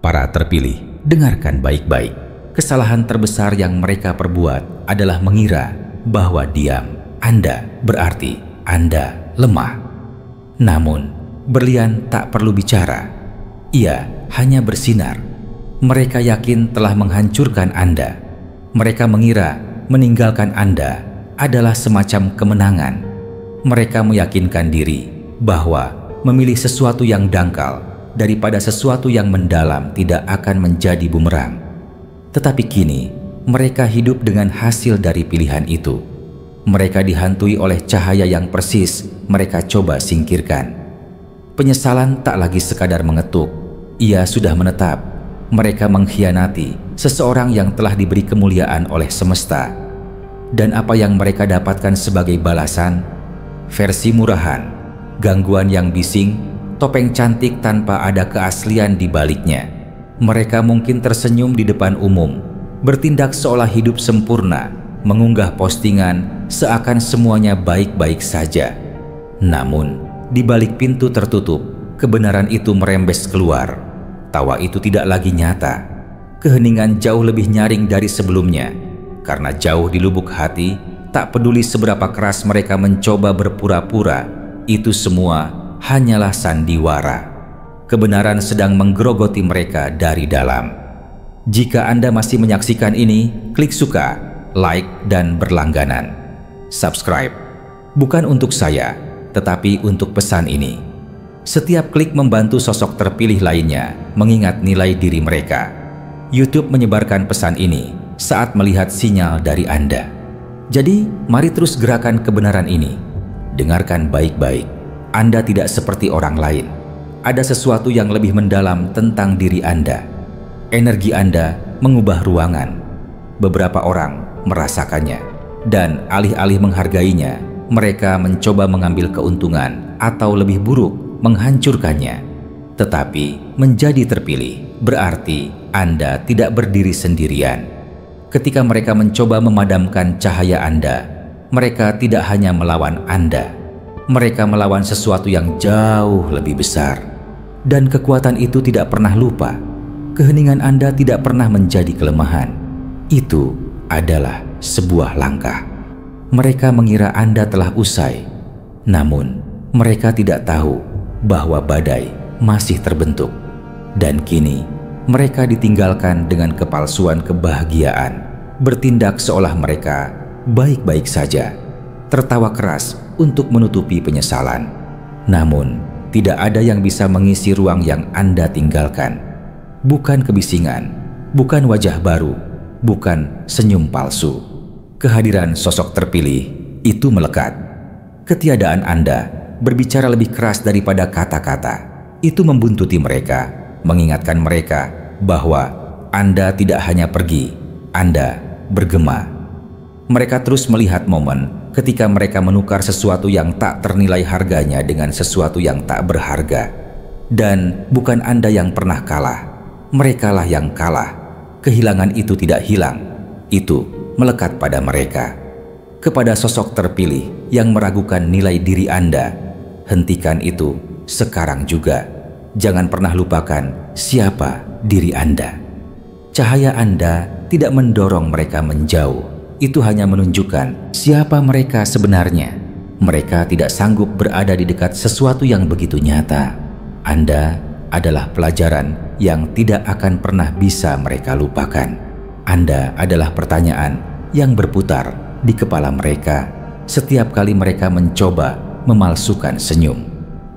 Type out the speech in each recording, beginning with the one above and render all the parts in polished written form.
Para terpilih, dengarkan baik-baik. Kesalahan terbesar yang mereka perbuat adalah mengira bahwa diam Anda berarti Anda lemah. Namun, berlian tak perlu bicara. Ia hanya bersinar. Mereka yakin telah menghancurkan Anda. Mereka mengira meninggalkan Anda adalah semacam kemenangan. Mereka meyakinkan diri bahwa memilih sesuatu yang dangkal daripada sesuatu yang mendalam tidak akan menjadi bumerang. Tetapi kini, mereka hidup dengan hasil dari pilihan itu. Mereka dihantui oleh cahaya yang persis mereka coba singkirkan. Penyesalan tak lagi sekadar mengetuk, ia sudah menetap. Mereka mengkhianati seseorang yang telah diberi kemuliaan oleh semesta. Dan apa yang mereka dapatkan sebagai balasan? Versi murahan, gangguan yang bising, topeng cantik tanpa ada keaslian di baliknya. Mereka mungkin tersenyum di depan umum, bertindak seolah hidup sempurna, mengunggah postingan seakan semuanya baik-baik saja. Namun, di balik pintu tertutup, kebenaran itu merembes keluar. Tawa itu tidak lagi nyata. Keheningan jauh lebih nyaring dari sebelumnya. Karena jauh di lubuk hati, tak peduli seberapa keras mereka mencoba berpura-pura, itu semua hanyalah sandiwara. Kebenaran sedang menggerogoti mereka dari dalam. Jika Anda masih menyaksikan ini, klik suka, like, dan berlangganan. Subscribe. Bukan untuk saya, tetapi untuk pesan ini. Setiap klik membantu sosok terpilih lainnya mengingat nilai diri mereka. YouTube menyebarkan pesan ini saat melihat sinyal dari Anda. Jadi, mari terus gerakan kebenaran ini. Dengarkan baik-baik. Anda tidak seperti orang lain. Ada sesuatu yang lebih mendalam tentang diri Anda. Energi Anda mengubah ruangan. Beberapa orang merasakannya. Dan alih-alih menghargainya, mereka mencoba mengambil keuntungan atau lebih buruk, menghancurkannya. Tetapi menjadi terpilih berarti Anda tidak berdiri sendirian. Ketika mereka mencoba memadamkan cahaya Anda, mereka tidak hanya melawan Anda. Mereka melawan sesuatu yang jauh lebih besar. Dan kekuatan itu tidak pernah lupa. Keheningan Anda tidak pernah menjadi kelemahan. Itu adalah sebuah langkah. Mereka mengira Anda telah usai. Namun, mereka tidak tahu bahwa badai masih terbentuk. Dan kini, mereka ditinggalkan dengan kepalsuan kebahagiaan. Bertindak seolah mereka baik-baik saja. Tertawa keras untuk menutupi penyesalan. Namun, tidak ada yang bisa mengisi ruang yang Anda tinggalkan. Bukan kebisingan, bukan wajah baru, bukan senyum palsu. Kehadiran sosok terpilih itu melekat. Ketiadaan Anda berbicara lebih keras daripada kata-kata. Itu membuntuti mereka, mengingatkan mereka bahwa Anda tidak hanya pergi, Anda bergema. Mereka terus melihat momen ketika mereka menukar sesuatu yang tak ternilai harganya dengan sesuatu yang tak berharga. Dan bukan Anda yang pernah kalah, merekalah yang kalah. Kehilangan itu tidak hilang, itu melekat pada mereka. Kepada sosok terpilih yang meragukan nilai diri Anda, hentikan itu sekarang juga. Jangan pernah lupakan siapa diri Anda. Cahaya Anda tidak mendorong mereka menjauh. Itu hanya menunjukkan siapa mereka sebenarnya. Mereka tidak sanggup berada di dekat sesuatu yang begitu nyata. Anda adalah pelajaran yang tidak akan pernah bisa mereka lupakan. Anda adalah pertanyaan yang berputar di kepala mereka setiap kali mereka mencoba memalsukan senyum.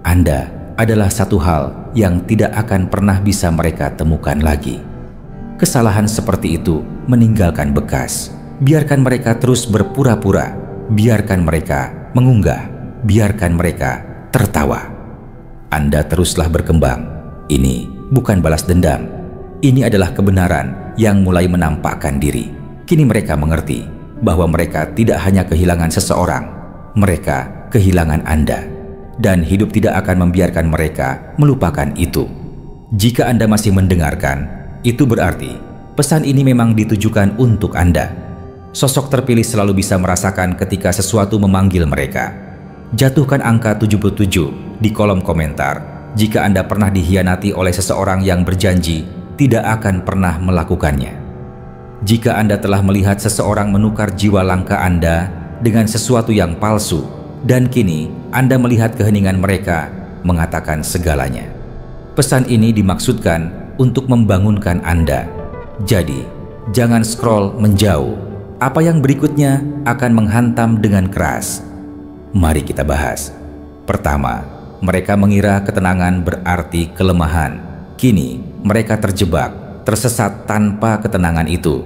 Anda adalah satu hal yang tidak akan pernah bisa mereka temukan lagi. Kesalahan seperti itu meninggalkan bekas. Biarkan mereka terus berpura-pura, biarkan mereka mengunggah, biarkan mereka tertawa. Anda teruslah berkembang. Ini bukan balas dendam. Ini adalah kebenaran yang mulai menampakkan diri. Kini mereka mengerti bahwa mereka tidak hanya kehilangan seseorang, mereka kehilangan Anda. Dan hidup tidak akan membiarkan mereka melupakan itu. Jika Anda masih mendengarkan, itu berarti pesan ini memang ditujukan untuk Anda. Sosok terpilih selalu bisa merasakan ketika sesuatu memanggil mereka. Jatuhkan angka 77 di kolom komentar jika Anda pernah dikhianati oleh seseorang yang berjanji tidak akan pernah melakukannya. Jika Anda telah melihat seseorang menukar jiwa langka Anda dengan sesuatu yang palsu, dan kini Anda melihat keheningan mereka mengatakan segalanya. Pesan ini dimaksudkan untuk membangunkan Anda. Jadi, jangan scroll menjauh. Apa yang berikutnya akan menghantam dengan keras. Mari kita bahas. Pertama, mereka mengira ketenangan berarti kelemahan. Kini, mereka terjebak, tersesat tanpa ketenangan itu.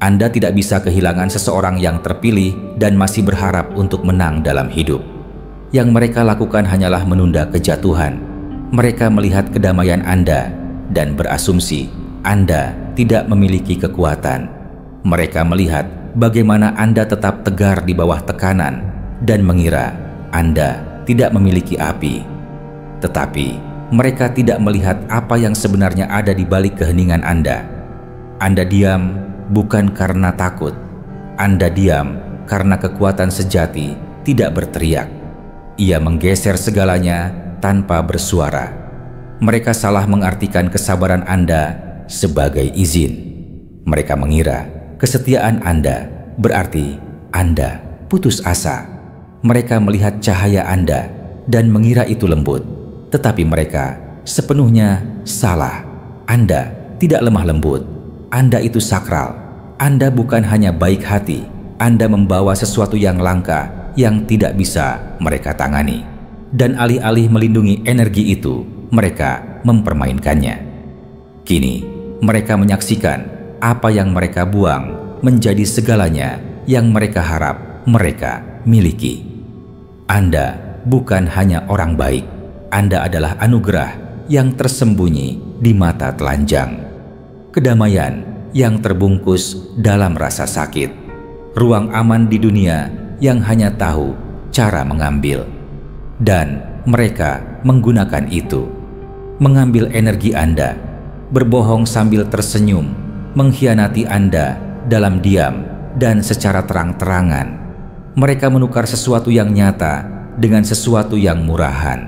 Anda tidak bisa kehilangan seseorang yang terpilih dan masih berharap untuk menang dalam hidup. Yang mereka lakukan hanyalah menunda kejatuhan. Mereka melihat kedamaian Anda dan berasumsi Anda tidak memiliki kekuatan. Mereka melihat bagaimana Anda tetap tegar di bawah tekanan dan mengira Anda tidak memiliki api. Tetapi mereka tidak melihat apa yang sebenarnya ada di balik keheningan Anda. Anda diam bukan karena takut. Anda diam karena kekuatan sejati tidak berteriak. Ia menggeser segalanya tanpa bersuara. Mereka salah mengartikan kesabaran Anda sebagai izin. Mereka mengira kesetiaan Anda berarti Anda putus asa. Mereka melihat cahaya Anda dan mengira itu lembut. Tetapi mereka sepenuhnya salah. Anda tidak lemah lembut. Anda itu sakral. Anda bukan hanya baik hati. Anda membawa sesuatu yang langka yang tidak bisa mereka tangani. Dan alih-alih melindungi energi itu, mereka mempermainkannya. Kini, mereka menyaksikan apa yang mereka buang menjadi segalanya yang mereka harap mereka miliki. Anda bukan hanya orang baik. Anda adalah anugerah yang tersembunyi di mata telanjang. Kedamaian yang terbungkus dalam rasa sakit. Ruang aman di dunia yang hanya tahu cara mengambil. Dan mereka menggunakan itu. Mengambil energi Anda, berbohong sambil tersenyum, mengkhianati Anda dalam diam dan secara terang-terangan. Mereka menukar sesuatu yang nyata dengan sesuatu yang murahan.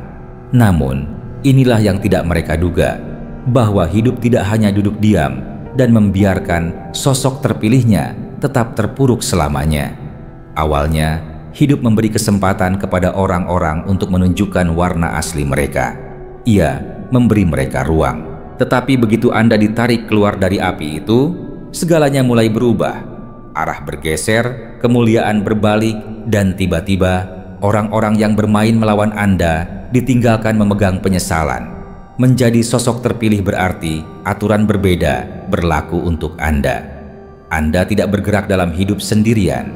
Namun, inilah yang tidak mereka duga, bahwa hidup tidak hanya duduk diam dan membiarkan sosok terpilihnya tetap terpuruk selamanya. Awalnya, hidup memberi kesempatan kepada orang-orang untuk menunjukkan warna asli mereka. Ia memberi mereka ruang. Tetapi begitu Anda ditarik keluar dari api itu, segalanya mulai berubah. Arah bergeser, kemuliaan berbalik, dan tiba-tiba orang-orang yang bermain melawan Anda ditinggalkan memegang penyesalan. Menjadi sosok terpilih berarti aturan berbeda berlaku untuk Anda. Anda tidak bergerak dalam hidup sendirian.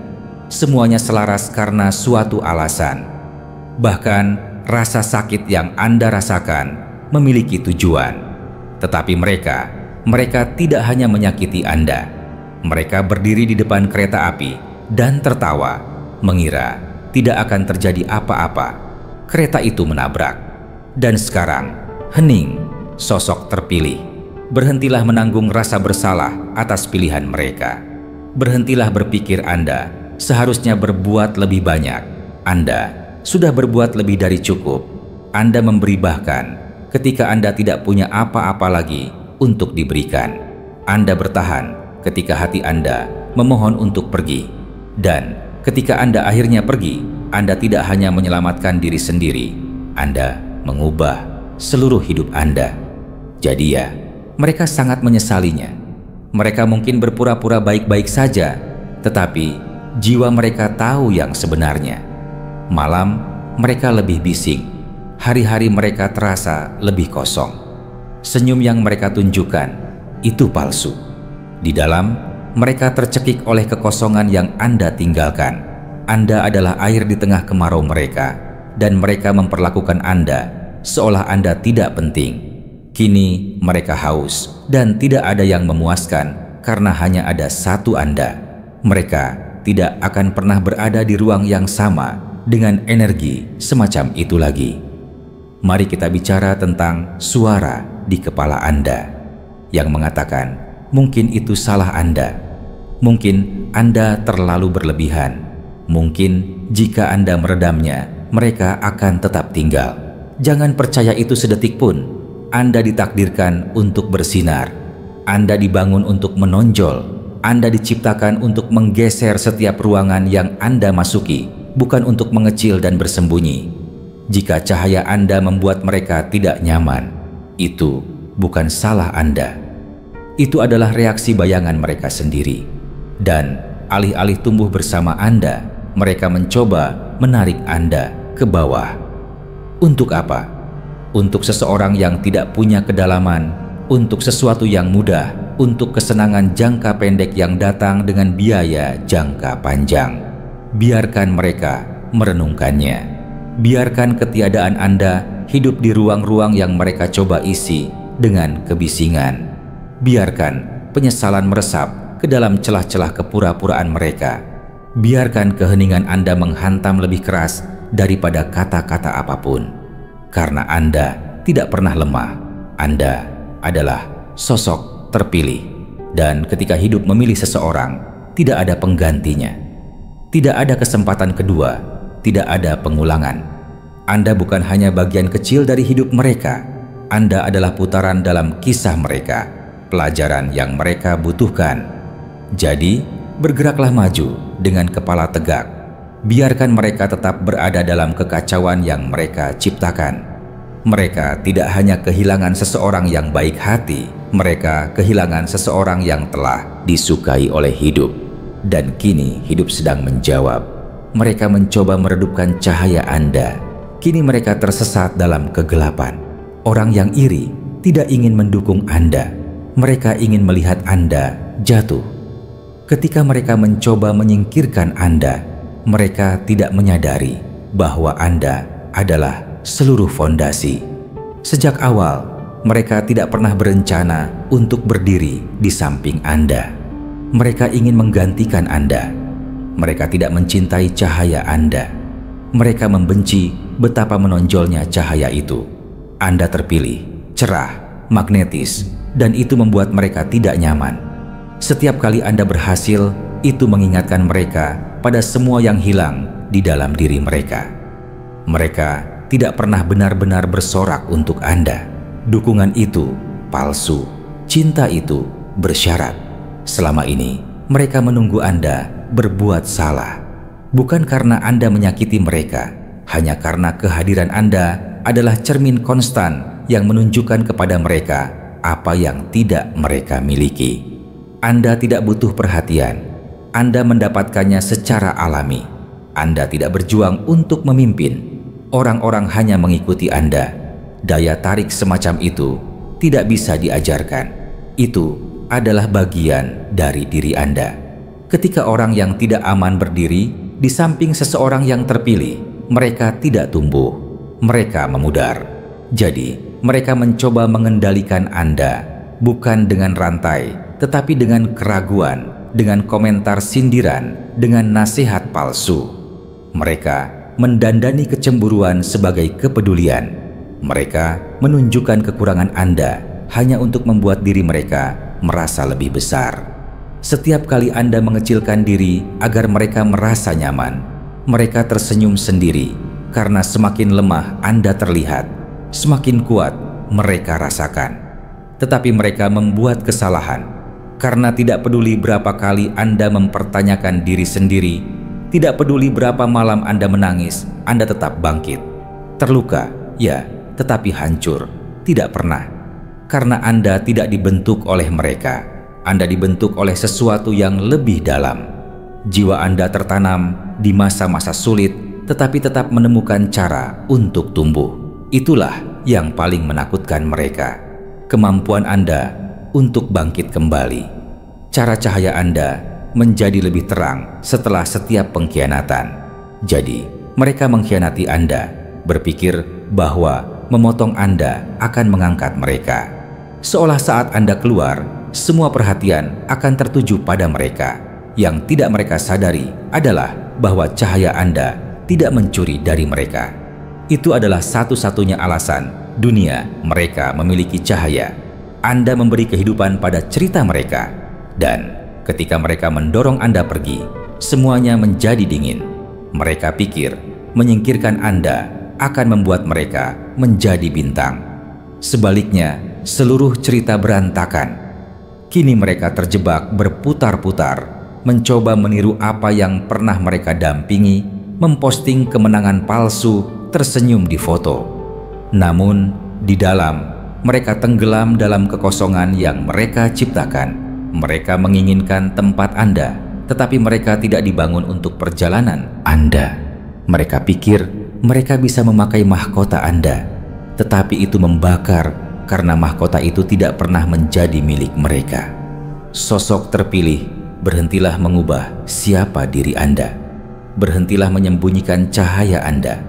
Semuanya selaras karena suatu alasan. Bahkan rasa sakit yang Anda rasakan memiliki tujuan. Tetapi mereka tidak hanya menyakiti Anda. Mereka berdiri di depan kereta api dan tertawa, mengira tidak akan terjadi apa-apa. Kereta itu menabrak. Dan sekarang, hening, sosok terpilih. Berhentilah menanggung rasa bersalah atas pilihan mereka. Berhentilah berpikir Anda seharusnya berbuat lebih banyak. Anda sudah berbuat lebih dari cukup. Anda memberi bahkan ketika Anda tidak punya apa-apa lagi untuk diberikan. Anda bertahan ketika hati Anda memohon untuk pergi. Dan ketika Anda akhirnya pergi, Anda tidak hanya menyelamatkan diri sendiri, Anda mengubah seluruh hidup Anda. Jadi ya, mereka sangat menyesalinya. Mereka mungkin berpura-pura baik-baik saja, tetapi jiwa mereka tahu yang sebenarnya. Malam, mereka lebih bising. Hari-hari mereka terasa lebih kosong. Senyum yang mereka tunjukkan, itu palsu. Di dalam, mereka tercekik oleh kekosongan yang Anda tinggalkan. Anda adalah air di tengah kemarau mereka, dan mereka memperlakukan Anda seolah Anda tidak penting. Kini mereka haus dan tidak ada yang memuaskan karena hanya ada satu Anda. Mereka tidak akan pernah berada di ruang yang sama dengan energi semacam itu lagi. Mari kita bicara tentang suara di kepala Anda yang mengatakan, mungkin itu salah Anda. Mungkin Anda terlalu berlebihan. Mungkin jika Anda meredamnya, mereka akan tetap tinggal. Jangan percaya itu sedetik pun. Anda ditakdirkan untuk bersinar. Anda dibangun untuk menonjol. Anda diciptakan untuk menggeser setiap ruangan yang Anda masuki, bukan untuk mengecil dan bersembunyi. Jika cahaya Anda membuat mereka tidak nyaman, itu bukan salah Anda. Itu adalah reaksi bayangan mereka sendiri. Dan alih-alih tumbuh bersama Anda, mereka mencoba menarik Anda ke bawah. Untuk apa? Untuk seseorang yang tidak punya kedalaman, untuk sesuatu yang mudah, untuk kesenangan jangka pendek yang datang dengan biaya jangka panjang. Biarkan mereka merenungkannya. Biarkan ketiadaan Anda hidup di ruang-ruang yang mereka coba isi dengan kebisingan. Biarkan penyesalan meresap ke dalam celah-celah kepura-puraan mereka. Biarkan keheningan Anda menghantam lebih keras daripada kata-kata apapun. Karena Anda tidak pernah lemah. Anda adalah sosok terpilih. Dan ketika hidup memilih seseorang, tidak ada penggantinya. Tidak ada kesempatan kedua, tidak ada pengulangan. Anda bukan hanya bagian kecil dari hidup mereka. Anda adalah putaran dalam kisah mereka, pelajaran yang mereka butuhkan. Jadi, bergeraklah maju dengan kepala tegak. Biarkan mereka tetap berada dalam kekacauan yang mereka ciptakan. Mereka tidak hanya kehilangan seseorang yang baik hati, mereka kehilangan seseorang yang telah disukai oleh hidup. Dan kini hidup sedang menjawab. Mereka mencoba meredupkan cahaya Anda. Kini mereka tersesat dalam kegelapan. Orang yang iri tidak ingin mendukung Anda. Mereka ingin melihat Anda jatuh. Ketika mereka mencoba menyingkirkan Anda, mereka tidak menyadari bahwa Anda adalah seluruh fondasi. Sejak awal, mereka tidak pernah berencana untuk berdiri di samping Anda. Mereka ingin menggantikan Anda. Mereka tidak mencintai cahaya Anda. Mereka membenci betapa menonjolnya cahaya itu. Anda terpilih, cerah, magnetis, dan itu membuat mereka tidak nyaman. Setiap kali Anda berhasil, itu mengingatkan mereka pada semua yang hilang di dalam diri mereka. Mereka tidak pernah benar-benar bersorak untuk Anda. Dukungan itu palsu. Cinta itu bersyarat. Selama ini, mereka menunggu Anda berbuat salah. Bukan karena Anda menyakiti mereka, hanya karena kehadiran Anda adalah cermin konstan yang menunjukkan kepada mereka apa yang tidak mereka miliki. Anda tidak butuh perhatian. Anda mendapatkannya secara alami. Anda tidak berjuang untuk memimpin. Orang-orang hanya mengikuti Anda. Daya tarik semacam itu tidak bisa diajarkan. Itu adalah bagian dari diri Anda. Ketika orang yang tidak aman berdiri di samping seseorang yang terpilih, mereka tidak tumbuh. Mereka memudar. Jadi, mereka mencoba mengendalikan Anda, bukan dengan rantai, tetapi dengan keraguan, dengan komentar sindiran, dengan nasihat palsu. Mereka mendandani kecemburuan sebagai kepedulian. Mereka menunjukkan kekurangan Anda hanya untuk membuat diri mereka merasa lebih besar. Setiap kali Anda mengecilkan diri agar mereka merasa nyaman, mereka tersenyum sendiri karena semakin lemah Anda terlihat, semakin kuat mereka rasakan. Tetapi mereka membuat kesalahan karena tidak peduli berapa kali Anda mempertanyakan diri sendiri, tidak peduli berapa malam Anda menangis, Anda tetap bangkit. Terluka, ya, tetapi hancur, tidak pernah. Karena Anda tidak dibentuk oleh mereka, Anda dibentuk oleh sesuatu yang lebih dalam. Jiwa Anda tertanam di masa-masa sulit, tetapi tetap menemukan cara untuk tumbuh. Itulah yang paling menakutkan mereka. Kemampuan Anda untuk bangkit kembali. Cara cahaya Anda menjadi lebih terang setelah setiap pengkhianatan. Jadi, mereka mengkhianati Anda, berpikir bahwa memotong Anda akan mengangkat mereka. Seolah saat Anda keluar, semua perhatian akan tertuju pada mereka. Yang tidak mereka sadari adalah bahwa cahaya Anda tidak mencuri dari mereka. Itu adalah satu-satunya alasan dunia mereka memiliki cahaya. Anda memberi kehidupan pada cerita mereka. Dan ketika mereka mendorong Anda pergi, semuanya menjadi dingin. Mereka pikir menyingkirkan Anda akan membuat mereka menjadi bintang. Sebaliknya, seluruh cerita berantakan. Kini mereka terjebak berputar-putar, mencoba meniru apa yang pernah mereka dampingi, memposting kemenangan palsu, tersenyum di foto. Namun, di dalam, mereka tenggelam dalam kekosongan yang mereka ciptakan. Mereka menginginkan tempat Anda, tetapi mereka tidak dibangun untuk perjalanan Anda. Mereka pikir mereka bisa memakai mahkota Anda, tetapi itu membakar karena mahkota itu tidak pernah menjadi milik mereka. Sosok terpilih, berhentilah mengubah siapa diri Anda. Berhentilah menyembunyikan cahaya Anda.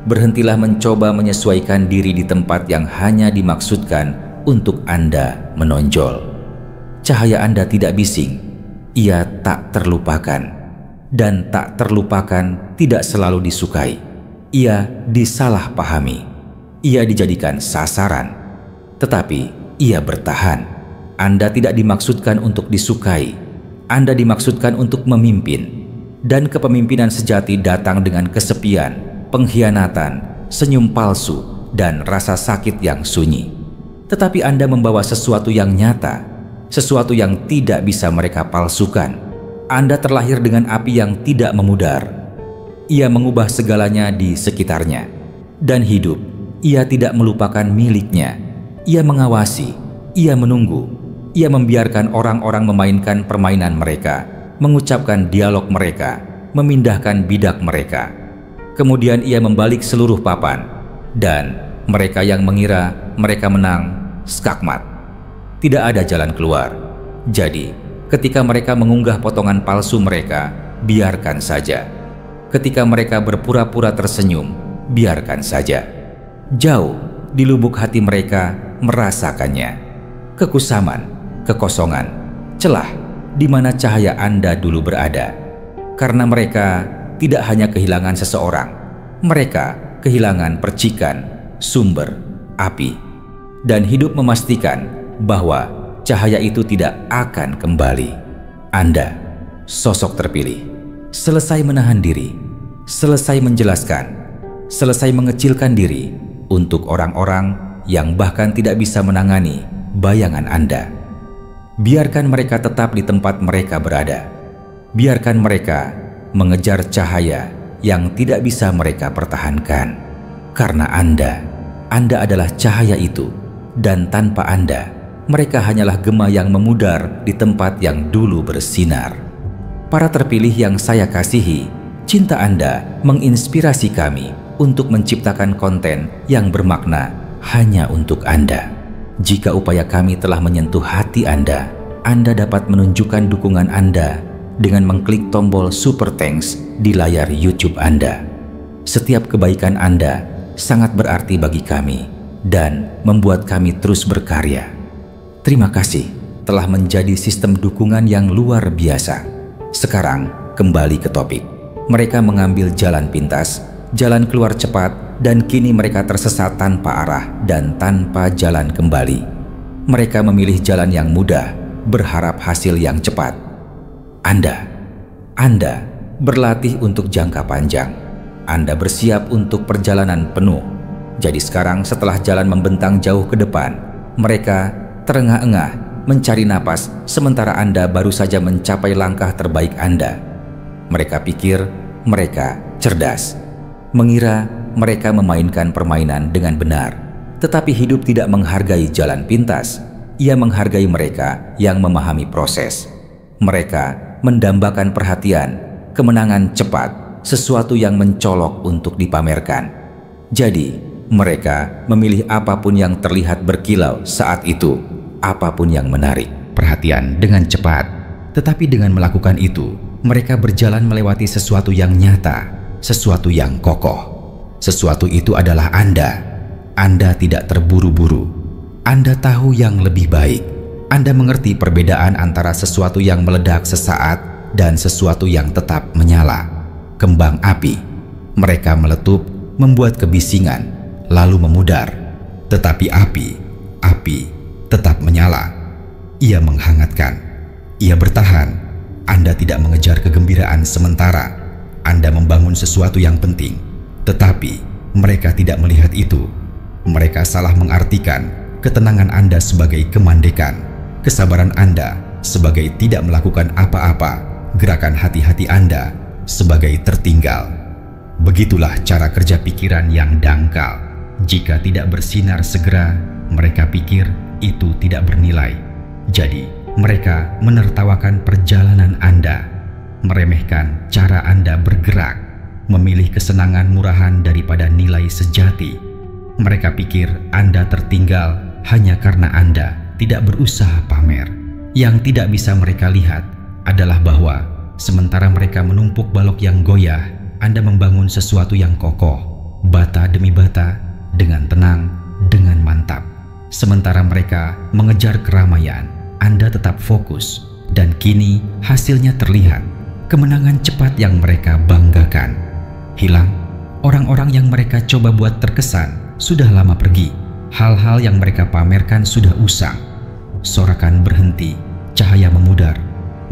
Berhentilah mencoba menyesuaikan diri di tempat yang hanya dimaksudkan untuk Anda menonjol. Cahaya Anda tidak bising, ia tak terlupakan. Dan tak terlupakan tidak selalu disukai. Ia disalahpahami. Ia dijadikan sasaran. Tetapi ia bertahan. Anda tidak dimaksudkan untuk disukai. Anda dimaksudkan untuk memimpin. Dan kepemimpinan sejati datang dengan kesepian, pengkhianatan, senyum palsu, dan rasa sakit yang sunyi. Tetapi Anda membawa sesuatu yang nyata, sesuatu yang tidak bisa mereka palsukan. Anda terlahir dengan api yang tidak memudar. Ia mengubah segalanya di sekitarnya. Dan hidup, ia tidak melupakan miliknya. Ia mengawasi, ia menunggu. Ia membiarkan orang-orang memainkan permainan mereka, mengucapkan dialog mereka, memindahkan bidak mereka. Kemudian ia membalik seluruh papan. Dan mereka yang mengira mereka menang, skakmat. Tidak ada jalan keluar. Jadi, ketika mereka mengunggah potongan palsu mereka, biarkan saja. Ketika mereka berpura-pura tersenyum, biarkan saja. Jauh di lubuk hati mereka merasakannya. Kekusaman, kekosongan, celah di mana cahaya Anda dulu berada. Karena mereka tidak hanya kehilangan seseorang, mereka kehilangan percikan, sumber, api. Dan hidup memastikan bahwa cahaya itu tidak akan kembali. Anda, sosok terpilih, selesai menahan diri, selesai menjelaskan, selesai mengecilkan diri untuk orang-orang yang bahkan tidak bisa menangani bayangan Anda. Biarkan mereka tetap di tempat mereka berada. Biarkan mereka mengejar cahaya yang tidak bisa mereka pertahankan. Karena Anda adalah cahaya itu, dan tanpa Anda, mereka hanyalah gema yang memudar di tempat yang dulu bersinar. Para terpilih yang saya kasihi, cinta Anda menginspirasi kami untuk menciptakan konten yang bermakna hanya untuk Anda. Jika upaya kami telah menyentuh hati Anda dapat menunjukkan dukungan Anda dengan mengklik tombol Super Thanks di layar YouTube Anda. Setiap kebaikan Anda sangat berarti bagi kami dan membuat kami terus berkarya. Terima kasih telah menjadi sistem dukungan yang luar biasa. Sekarang kembali ke topik. Mereka mengambil jalan pintas, jalan keluar cepat, dan kini mereka tersesat tanpa arah dan tanpa jalan kembali. Mereka memilih jalan yang mudah, berharap hasil yang cepat. Anda berlatih untuk jangka panjang. Anda bersiap untuk perjalanan penuh. Jadi sekarang setelah jalan membentang jauh ke depan, mereka terengah-engah mencari napas sementara Anda baru saja mencapai langkah terbaik Anda. Mereka pikir mereka cerdas, mengira mereka memainkan permainan dengan benar. Tetapi hidup tidak menghargai jalan pintas. Ia menghargai mereka yang memahami proses. Mereka mendambakan perhatian, kemenangan cepat, sesuatu yang mencolok untuk dipamerkan. Jadi, mereka memilih apapun yang terlihat berkilau saat itu, apapun yang menarik perhatian dengan cepat. Tetapi dengan melakukan itu, mereka berjalan melewati sesuatu yang nyata, sesuatu yang kokoh. Sesuatu itu adalah Anda. Anda tidak terburu-buru. Anda tahu yang lebih baik. Anda mengerti perbedaan antara sesuatu yang meledak sesaat dan sesuatu yang tetap menyala. Kembang api. Mereka meletup, membuat kebisingan, lalu memudar. Tetapi api tetap menyala. Ia menghangatkan. Ia bertahan. Anda tidak mengejar kegembiraan sementara. Anda membangun sesuatu yang penting. Tetapi mereka tidak melihat itu. Mereka salah mengartikan ketenangan Anda sebagai kemandekan. kesabaran Anda sebagai tidak melakukan apa-apa, gerakan hati-hati Anda sebagai tertinggal. Begitulah cara kerja pikiran yang dangkal. Jika tidak bersinar segera, mereka pikir itu tidak bernilai. Jadi, mereka menertawakan perjalanan Anda, meremehkan cara Anda bergerak, memilih kesenangan murahan daripada nilai sejati. Mereka pikir Anda tertinggal hanya karena Anda tidak berusaha pamer. Yang tidak bisa mereka lihat adalah bahwa sementara mereka menumpuk balok yang goyah, Anda membangun sesuatu yang kokoh, bata demi bata, dengan tenang, dengan mantap. Sementara mereka mengejar keramaian, Anda tetap fokus, dan kini hasilnya terlihat. Kemenangan cepat yang mereka banggakan hilang. Orang-orang yang mereka coba buat terkesan sudah lama pergi. Hal-hal yang mereka pamerkan sudah usang. Sorakan berhenti, cahaya memudar.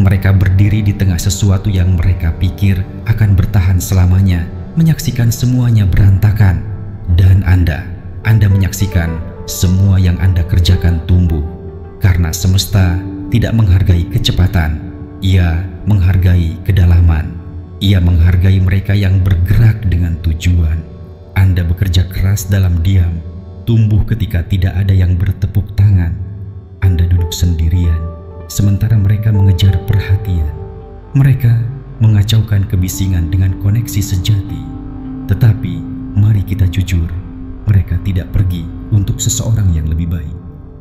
Mereka berdiri di tengah sesuatu yang mereka pikir akan bertahan selamanya, menyaksikan semuanya berantakan. Dan Anda menyaksikan semua yang Anda kerjakan tumbuh. Karena semesta tidak menghargai kecepatan, ia menghargai kedalaman. Ia menghargai mereka yang bergerak dengan tujuan. Anda bekerja keras dalam diam, tumbuh ketika tidak ada yang bertepuk tangan. Anda duduk sendirian, sementara mereka mengejar perhatian. Mereka mengacaukan kebisingan dengan koneksi sejati. Tetapi, mari kita jujur, mereka tidak pergi untuk seseorang yang lebih baik.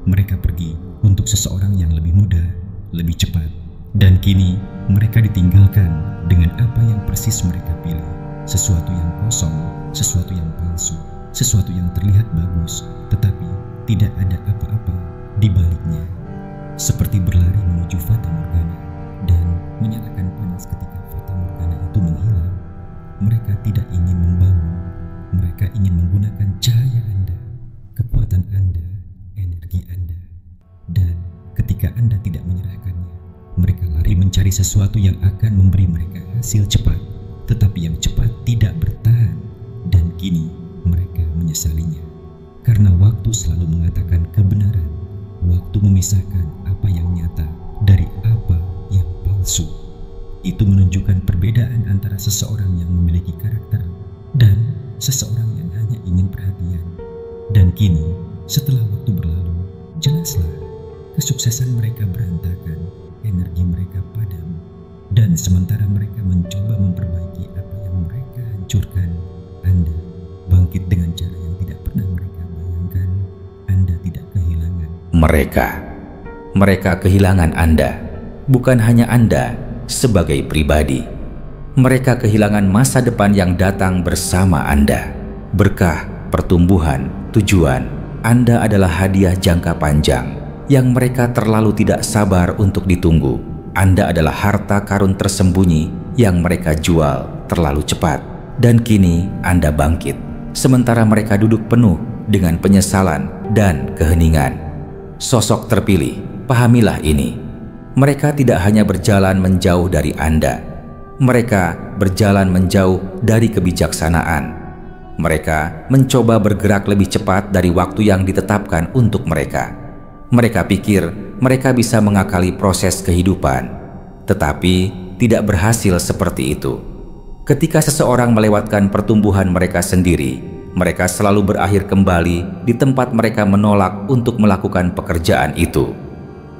Mereka pergi untuk seseorang yang lebih mudah, lebih cepat. Dan kini, mereka ditinggalkan dengan apa yang persis mereka pilih. Sesuatu yang kosong, sesuatu yang palsu, sesuatu yang terlihat bagus, tetapi tidak ada apa-apa di baliknya. Seperti berlari menuju fata morgana dan menyalakan panas ketika fata morgana itu menghilang. Mereka tidak ingin membangun, mereka ingin menggunakan cahaya Anda, kekuatan Anda, energi Anda. Dan ketika Anda tidak menyerahkannya, mereka lari mencari sesuatu yang akan memberi mereka hasil cepat, tetapi yang cepat tidak bertahan. Dan kini mereka menyesalinya. Karena waktu selalu mengatakan kebenaran. Waktu memisahkan apa yang nyata dari apa yang palsu. Itu menunjukkan perbedaan antara seseorang yang memiliki karakter dan seseorang yang hanya ingin perhatian. Dan kini, setelah waktu berlalu, jelaslah kesuksesan mereka berantakan, energi mereka padam. Dan sementara mereka mencoba memperbaiki apa yang mereka hancurkan, Anda bangkit dengan cara yang tidak pernah mereka bayangkan. Anda tidak kehilangan. Mereka kehilangan Anda, bukan hanya Anda sebagai pribadi. Mereka kehilangan masa depan yang datang bersama Anda. Berkah, pertumbuhan, tujuan. Anda adalah hadiah jangka panjang yang mereka terlalu tidak sabar untuk ditunggu. Anda adalah harta karun tersembunyi yang mereka jual terlalu cepat. Dan kini Anda bangkit, sementara mereka duduk penuh dengan penyesalan dan keheningan. Sosok terpilih, pahamilah ini. Mereka tidak hanya berjalan menjauh dari Anda. Mereka berjalan menjauh dari kebijaksanaan. Mereka mencoba bergerak lebih cepat dari waktu yang ditetapkan untuk mereka. Mereka pikir mereka bisa mengakali proses kehidupan, tetapi tidak berhasil seperti itu. Ketika seseorang melewatkan pertumbuhan mereka sendiri, mereka selalu berakhir kembali di tempat mereka menolak untuk melakukan pekerjaan itu.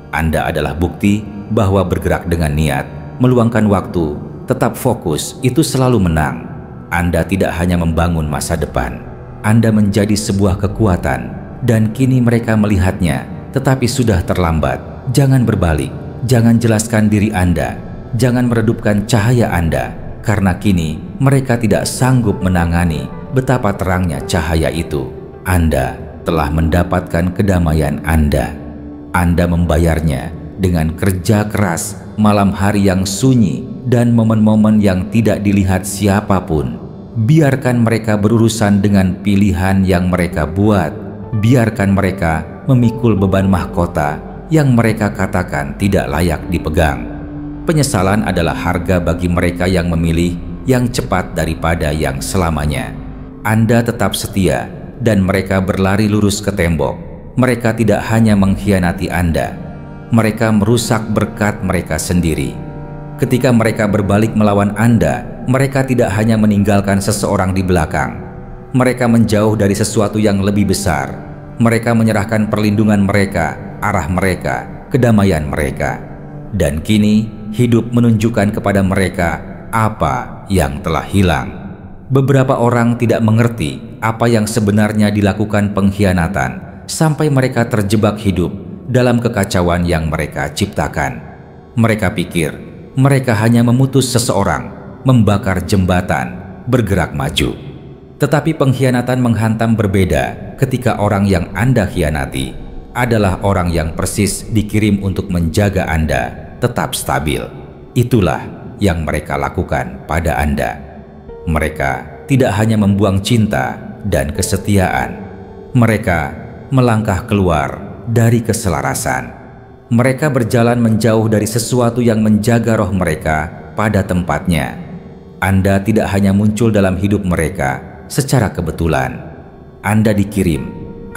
Anda adalah bukti bahwa bergerak dengan niat, meluangkan waktu, tetap fokus, itu selalu menang. Anda tidak hanya membangun masa depan, Anda menjadi sebuah kekuatan, dan kini mereka melihatnya. Tetapi sudah terlambat. Jangan berbalik, jangan jelaskan diri Anda, jangan meredupkan cahaya Anda, karena kini mereka tidak sanggup menangani betapa terangnya cahaya itu. Anda telah mendapatkan kedamaian Anda. Anda membayarnya dengan kerja keras, malam hari yang sunyi, dan momen-momen yang tidak dilihat siapapun. Biarkan mereka berurusan dengan pilihan yang mereka buat. Biarkan mereka memikul beban mahkota yang mereka katakan tidak layak dipegang. Penyesalan adalah harga bagi mereka yang memilih yang cepat daripada yang selamanya. Anda tetap setia dan mereka berlari lurus ke tembok. Mereka tidak hanya mengkhianati Anda, mereka merusak berkat mereka sendiri. Ketika mereka berbalik melawan Anda, mereka tidak hanya meninggalkan seseorang di belakang. Mereka menjauh dari sesuatu yang lebih besar. Mereka menyerahkan perlindungan mereka, arah mereka, kedamaian mereka. Dan kini, hidup menunjukkan kepada mereka apa yang telah hilang. Beberapa orang tidak mengerti apa yang sebenarnya dilakukan pengkhianatan sampai mereka terjebak hidup dalam kekacauan yang mereka ciptakan. Mereka pikir mereka hanya memutus seseorang, membakar jembatan, bergerak maju. Tetapi pengkhianatan menghantam berbeda ketika orang yang Anda khianati adalah orang yang persis dikirim untuk menjaga Anda tetap stabil. Itulah yang mereka lakukan pada Anda. Mereka tidak hanya membuang cinta dan kesetiaan. Mereka melangkah keluar dari keselarasan. Mereka berjalan menjauh dari sesuatu yang menjaga roh mereka pada tempatnya. Anda tidak hanya muncul dalam hidup mereka secara kebetulan. Anda dikirim.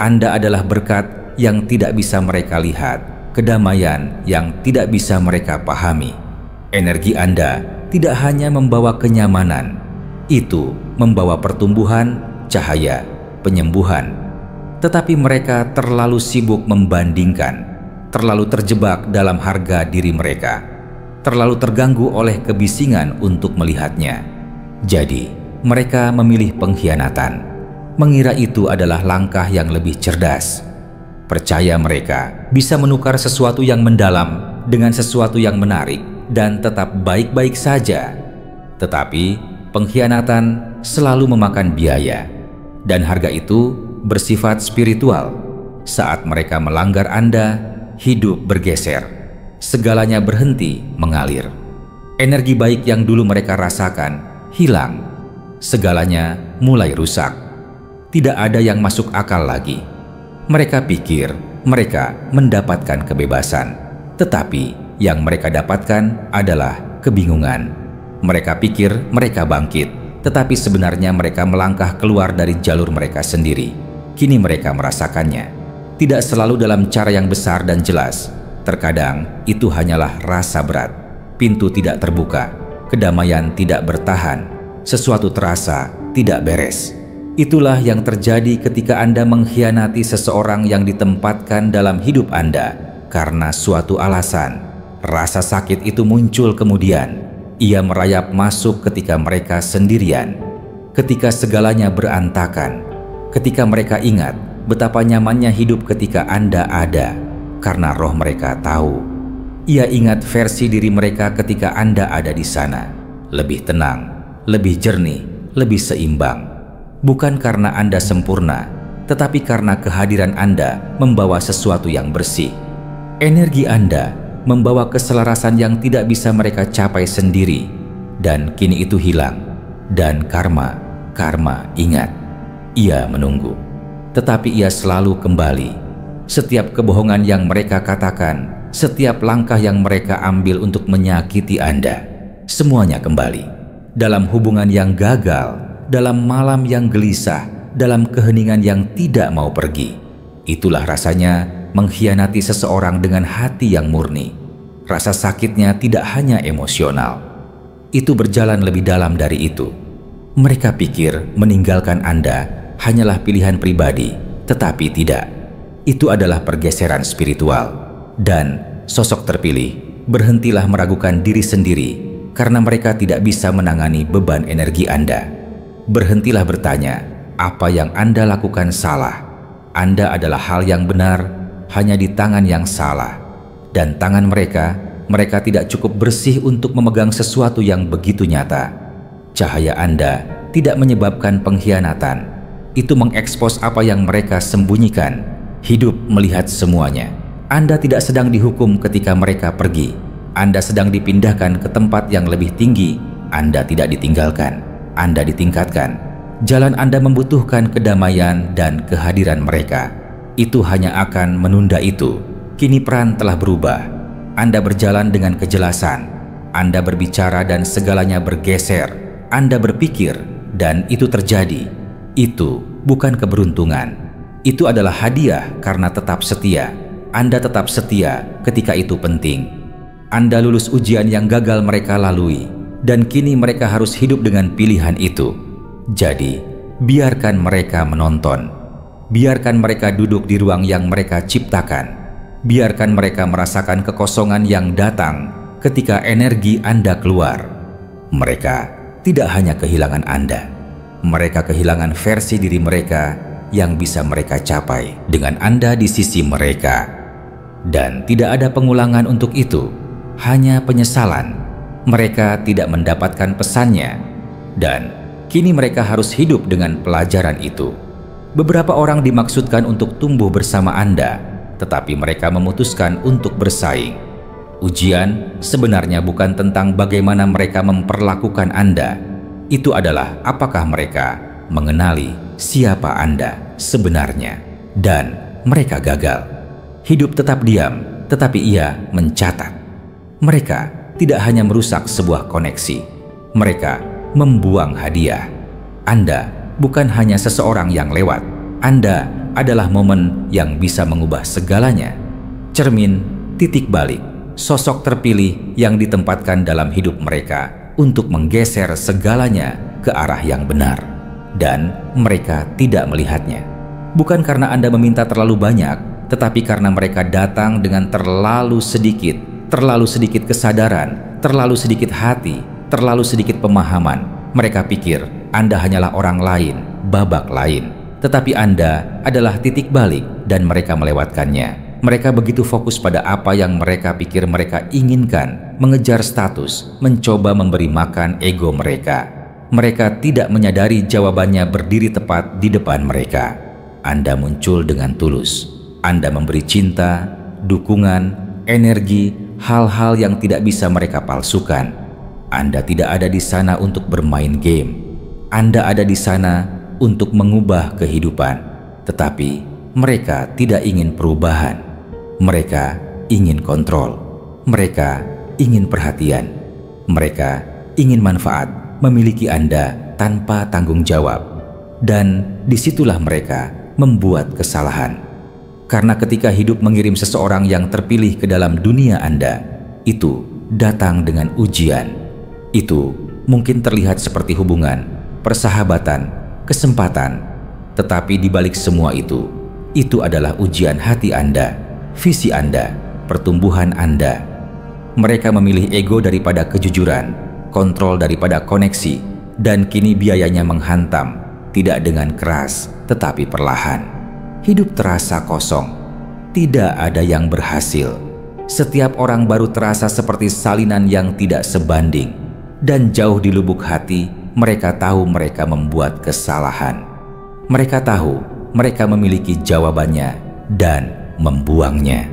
Anda adalah berkat yang tidak bisa mereka lihat, kedamaian yang tidak bisa mereka pahami. Energi Anda tidak hanya membawa kenyamanan, itu membawa pertumbuhan, cahaya, penyembuhan. Tetapi mereka terlalu sibuk membandingkan, terlalu terjebak dalam harga diri mereka, terlalu terganggu oleh kebisingan untuk melihatnya. Jadi, mereka memilih pengkhianatan, mengira itu adalah langkah yang lebih cerdas. Percaya mereka bisa menukar sesuatu yang mendalam dengan sesuatu yang menarik dan tetap baik-baik saja. Tetapi, pengkhianatan selalu memakan biaya, dan harga itu bersifat spiritual. Saat mereka melanggar Anda, hidup bergeser. Segalanya berhenti mengalir. Energi baik yang dulu mereka rasakan hilang. Segalanya mulai rusak. Tidak ada yang masuk akal lagi. Mereka pikir mereka mendapatkan kebebasan, tetapi yang mereka dapatkan adalah kebingungan. Mereka pikir mereka bangkit, tetapi sebenarnya mereka melangkah keluar dari jalur mereka sendiri. Kini mereka merasakannya. Tidak selalu dalam cara yang besar dan jelas. Terkadang itu hanyalah rasa berat. Pintu tidak terbuka, kedamaian tidak bertahan, sesuatu terasa tidak beres. Itulah yang terjadi ketika Anda mengkhianati seseorang yang ditempatkan dalam hidup Anda karena suatu alasan. Rasa sakit itu muncul kemudian. Ia merayap masuk ketika mereka sendirian, ketika segalanya berantakan, ketika mereka ingat betapa nyamannya hidup ketika Anda ada, karena roh mereka tahu. Ia ingat versi diri mereka ketika Anda ada di sana, lebih tenang, lebih jernih, lebih seimbang. Bukan karena Anda sempurna, tetapi karena kehadiran Anda membawa sesuatu yang bersih. Energi Anda membawa keselarasan yang tidak bisa mereka capai sendiri, dan kini itu hilang. Dan karma ingat, ia menunggu, tetapi ia selalu kembali. Setiap kebohongan yang mereka katakan, setiap langkah yang mereka ambil untuk menyakiti Anda, semuanya kembali. Dalam hubungan yang gagal, dalam malam yang gelisah, dalam keheningan yang tidak mau pergi. Itulah rasanya mengkhianati seseorang dengan hati yang murni. Rasa sakitnya tidak hanya emosional. Itu berjalan lebih dalam dari itu. Mereka pikir meninggalkan Anda hanyalah pilihan pribadi, tetapi tidak. Itu adalah pergeseran spiritual. Dan sosok terpilih, berhentilah meragukan diri sendiri karena mereka tidak bisa menangani beban energi Anda. Berhentilah bertanya, apa yang Anda lakukan salah. Anda adalah hal yang benar hanya di tangan yang salah, dan tangan mereka tidak cukup bersih untuk memegang sesuatu yang begitu nyata. Cahaya Anda tidak menyebabkan pengkhianatan. Itu mengekspos apa yang mereka sembunyikan. Hidup melihat semuanya. Anda tidak sedang dihukum ketika mereka pergi. Anda sedang dipindahkan ke tempat yang lebih tinggi. Anda tidak ditinggalkan. Anda ditingkatkan. Jalan Anda membutuhkan kedamaian dan kehadiran mereka. Itu hanya akan menunda itu. Kini peran telah berubah. Anda berjalan dengan kejelasan. Anda berbicara dan segalanya bergeser. Anda berpikir dan itu terjadi. Itu bukan keberuntungan. Itu adalah hadiah karena tetap setia. Anda tetap setia ketika itu penting. Anda lulus ujian yang gagal mereka lalui, dan kini mereka harus hidup dengan pilihan itu. Jadi, biarkan mereka menonton. Biarkan mereka duduk di ruang yang mereka ciptakan. Biarkan mereka merasakan kekosongan yang datang ketika energi Anda keluar. Mereka tidak hanya kehilangan Anda. Mereka kehilangan versi diri mereka yang bisa mereka capai dengan Anda di sisi mereka. Dan tidak ada pengulangan untuk itu, hanya penyesalan. Mereka tidak mendapatkan pesannya, dan kini mereka harus hidup dengan pelajaran itu. Beberapa orang dimaksudkan untuk tumbuh bersama Anda, tetapi mereka memutuskan untuk bersaing. Ujian sebenarnya bukan tentang bagaimana mereka memperlakukan Anda. Itu adalah apakah mereka mengenali siapa Anda sebenarnya, dan mereka gagal. Hidup tetap diam, tetapi ia mencatat. Mereka tidak hanya merusak sebuah koneksi, mereka membuang hadiah. Anda bukan hanya seseorang yang lewat, Anda adalah momen yang bisa mengubah segalanya. Cermin, titik balik, sosok terpilih yang ditempatkan dalam hidup mereka untuk menggeser segalanya ke arah yang benar. Dan mereka tidak melihatnya. Bukan karena Anda meminta terlalu banyak, tetapi karena mereka datang dengan terlalu sedikit kesadaran, terlalu sedikit hati, terlalu sedikit pemahaman. Mereka pikir Anda hanyalah orang lain, babak lain. Tetapi Anda adalah titik balik dan mereka melewatkannya. Mereka begitu fokus pada apa yang mereka pikir mereka inginkan, mengejar status, mencoba memberi makan ego mereka. Mereka tidak menyadari jawabannya berdiri tepat di depan mereka. Anda muncul dengan tulus. Anda memberi cinta, dukungan, energi, hal-hal yang tidak bisa mereka palsukan. Anda tidak ada di sana untuk bermain game. Anda ada di sana untuk mengubah kehidupan. Tetapi mereka tidak ingin perubahan. Mereka ingin kontrol. Mereka ingin perhatian. Mereka ingin manfaat, memiliki Anda tanpa tanggung jawab. Dan disitulah mereka membuat kesalahan. Karena ketika hidup mengirim seseorang yang terpilih ke dalam dunia Anda, itu datang dengan ujian. Itu mungkin terlihat seperti hubungan, persahabatan, kesempatan. Tetapi di balik semua itu adalah ujian hati Anda, visi Anda, pertumbuhan Anda. Mereka memilih ego daripada kejujuran, kontrol daripada koneksi, dan kini biayanya menghantam, tidak dengan keras, tetapi perlahan. Hidup terasa kosong, tidak ada yang berhasil. Setiap orang baru terasa seperti salinan yang tidak sebanding, dan jauh di lubuk hati mereka tahu mereka membuat kesalahan. Mereka tahu mereka memiliki jawabannya dan membuangnya.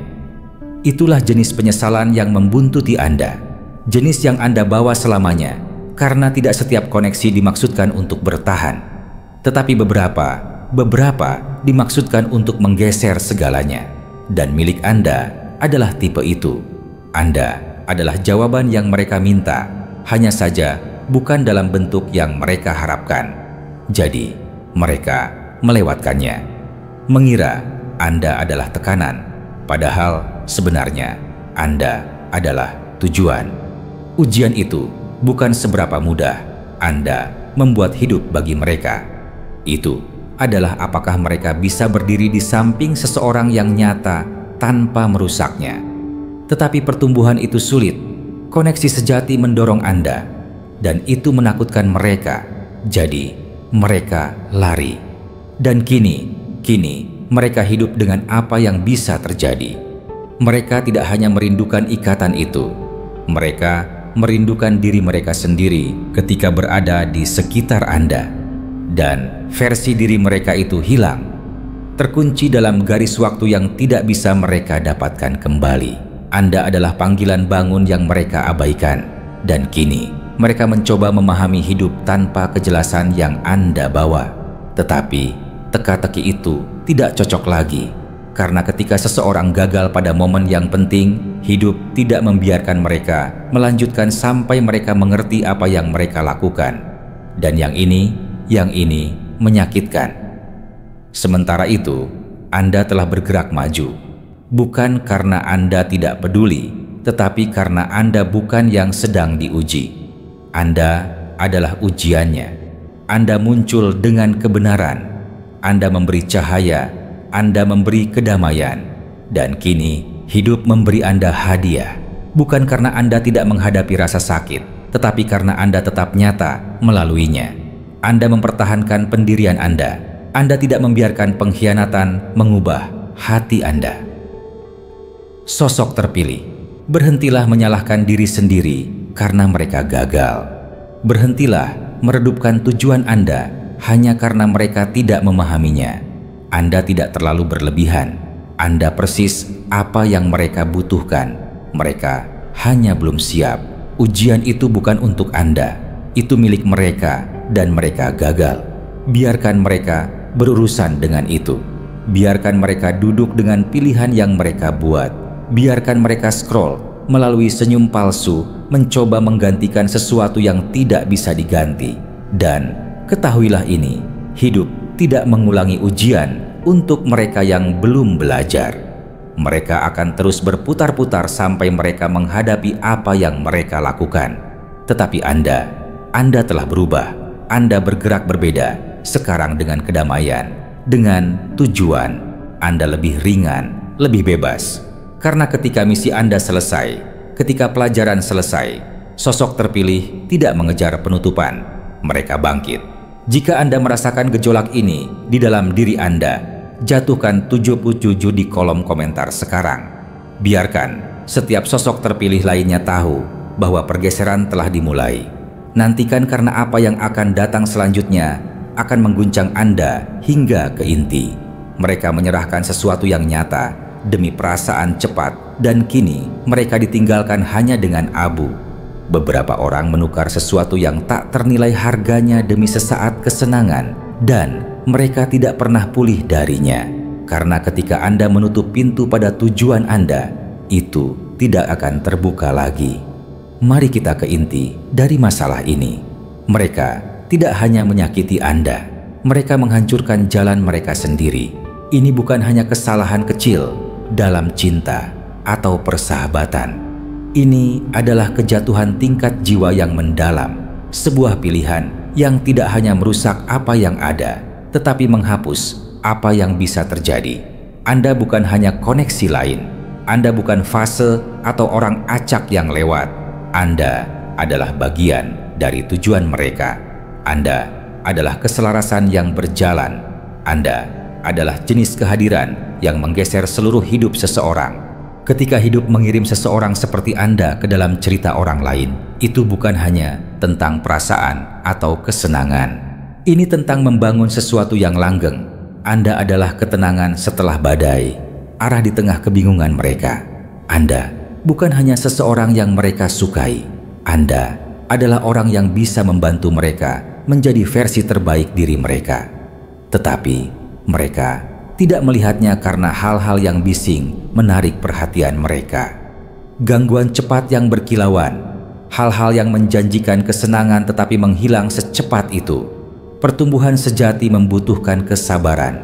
Itulah jenis penyesalan yang membuntuti Anda, jenis yang Anda bawa selamanya, karena tidak setiap koneksi dimaksudkan untuk bertahan, tetapi beberapa dimaksudkan untuk menggeser segalanya. Dan milik Anda adalah tipe itu. Anda adalah jawaban yang mereka minta, hanya saja bukan dalam bentuk yang mereka harapkan. Jadi, mereka melewatkannya, mengira Anda adalah tekanan, padahal sebenarnya Anda adalah tujuan. Ujian itu bukan seberapa mudah Anda membuat hidup bagi mereka. Itu adalah apakah mereka bisa berdiri di samping seseorang yang nyata tanpa merusaknya. Tetapi pertumbuhan itu sulit. Koneksi sejati mendorong Anda, dan itu menakutkan mereka. Jadi, mereka lari. Dan kini mereka hidup dengan apa yang bisa terjadi. Mereka tidak hanya merindukan ikatan itu. Mereka merindukan diri mereka sendiri ketika berada di sekitar Anda. Dan versi diri mereka itu hilang, terkunci dalam garis waktu yang tidak bisa mereka dapatkan kembali. Anda adalah panggilan bangun yang mereka abaikan, dan kini mereka mencoba memahami hidup tanpa kejelasan yang Anda bawa. Tetapi teka-teki itu tidak cocok lagi, karena ketika seseorang gagal pada momen yang penting, hidup tidak membiarkan mereka melanjutkan sampai mereka mengerti apa yang mereka lakukan. Dan yang ini menyakitkan. Sementara itu, Anda telah bergerak maju. bukan karena Anda tidak peduli, tetapi karena Anda bukan yang sedang diuji. Anda adalah ujiannya. Anda muncul dengan kebenaran. Anda memberi cahaya. Anda memberi kedamaian. Dan kini hidup memberi Anda hadiah. Bukan karena Anda tidak menghadapi rasa sakit, tetapi karena Anda tetap nyata melaluinya. Anda mempertahankan pendirian Anda. Anda tidak membiarkan pengkhianatan mengubah hati Anda. Sosok terpilih, berhentilah menyalahkan diri sendiri karena mereka gagal. Berhentilah meredupkan tujuan Anda hanya karena mereka tidak memahaminya. Anda tidak terlalu berlebihan. Anda persis apa yang mereka butuhkan. Mereka hanya belum siap. Ujian itu bukan untuk Anda. Itu milik mereka dan mereka gagal. Biarkan mereka berurusan dengan itu. Biarkan mereka duduk dengan pilihan yang mereka buat. Biarkan mereka scroll melalui senyum palsu, mencoba menggantikan sesuatu yang tidak bisa diganti. Dan ketahuilah ini, hidup tidak mengulangi ujian untuk mereka yang belum belajar. Mereka akan terus berputar-putar sampai mereka menghadapi apa yang mereka lakukan. Tetapi Anda telah berubah. Anda bergerak berbeda, sekarang dengan kedamaian, dengan tujuan. Anda lebih ringan, lebih bebas. Karena ketika misi Anda selesai, ketika pelajaran selesai, sosok terpilih tidak mengejar penutupan. Mereka bangkit. Jika Anda merasakan gejolak ini di dalam diri Anda, jatuhkan 77 di kolom komentar sekarang. Biarkan setiap sosok terpilih lainnya tahu bahwa pergeseran telah dimulai. Nantikan karena apa yang akan datang selanjutnya akan mengguncang Anda hingga ke inti. Mereka menyerahkan sesuatu yang nyata demi perasaan cepat, dan kini mereka ditinggalkan hanya dengan abu. Beberapa orang menukar sesuatu yang tak ternilai harganya demi sesaat kesenangan, dan mereka tidak pernah pulih darinya. Karena ketika Anda menutup pintu pada tujuan Anda, itu tidak akan terbuka lagi. Mari kita ke inti dari masalah ini. Mereka tidak hanya menyakiti Anda, mereka menghancurkan jalan mereka sendiri. Ini bukan hanya kesalahan kecil dalam cinta atau persahabatan. Ini adalah kejatuhan tingkat jiwa yang mendalam, sebuah pilihan yang tidak hanya merusak apa yang ada, tetapi menghapus apa yang bisa terjadi. Anda bukan hanya koneksi lain. Anda bukan fase atau orang acak yang lewat. Anda adalah bagian dari tujuan mereka. Anda adalah keselarasan yang berjalan. Anda adalah jenis kehadiran yang menggeser seluruh hidup seseorang. Ketika hidup mengirim seseorang seperti Anda ke dalam cerita orang lain, itu bukan hanya tentang perasaan atau kesenangan. Ini tentang membangun sesuatu yang langgeng. Anda adalah ketenangan setelah badai, arah di tengah kebingungan mereka. Anda bukan hanya seseorang yang mereka sukai. Anda adalah orang yang bisa membantu mereka menjadi versi terbaik diri mereka. Tetapi mereka tidak melihatnya karena hal-hal yang bising menarik perhatian mereka. Gangguan cepat yang berkilauan, hal-hal yang menjanjikan kesenangan tetapi menghilang secepat itu. Pertumbuhan sejati membutuhkan kesabaran.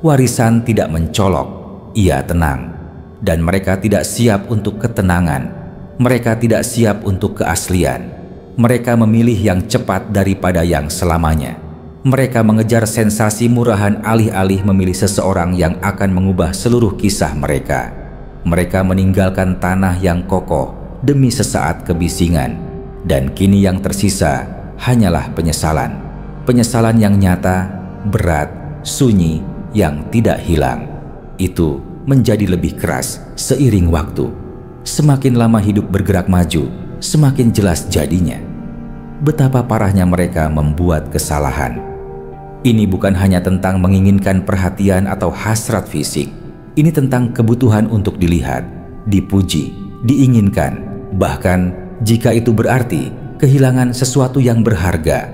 Warisan tidak mencolok, ia tenang. Dan mereka tidak siap untuk ketenangan. Mereka tidak siap untuk keaslian. Mereka memilih yang cepat daripada yang selamanya. Mereka mengejar sensasi murahan alih-alih memilih seseorang yang akan mengubah seluruh kisah mereka. Mereka meninggalkan tanah yang kokoh demi sesaat kebisingan. Dan kini yang tersisa hanyalah penyesalan. Penyesalan yang nyata, berat, sunyi, yang tidak hilang. Itu menjadi lebih keras seiring waktu. Semakin lama hidup bergerak maju, semakin jelas jadinya. Betapa parahnya mereka membuat kesalahan. Ini bukan hanya tentang menginginkan perhatian atau hasrat fisik. Ini tentang kebutuhan untuk dilihat, dipuji, diinginkan. Bahkan jika itu berarti kehilangan sesuatu yang berharga.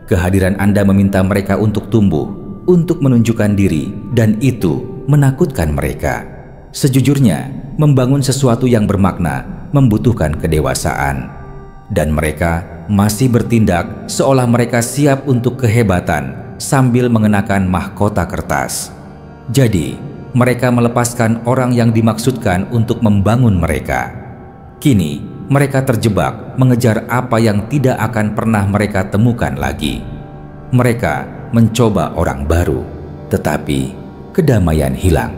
Kehadiran Anda meminta mereka untuk tumbuh, untuk menunjukkan diri, dan itu menakutkan mereka. Sejujurnya, membangun sesuatu yang bermakna membutuhkan kedewasaan. Dan mereka masih bertindak seolah mereka siap untuk kehebatan, sambil mengenakan mahkota kertas. Jadi, mereka melepaskan orang yang dimaksudkan untuk membangun mereka. Kini, mereka terjebak mengejar apa yang tidak akan pernah mereka temukan lagi. Mereka mencoba orang baru, tetapi kedamaian hilang.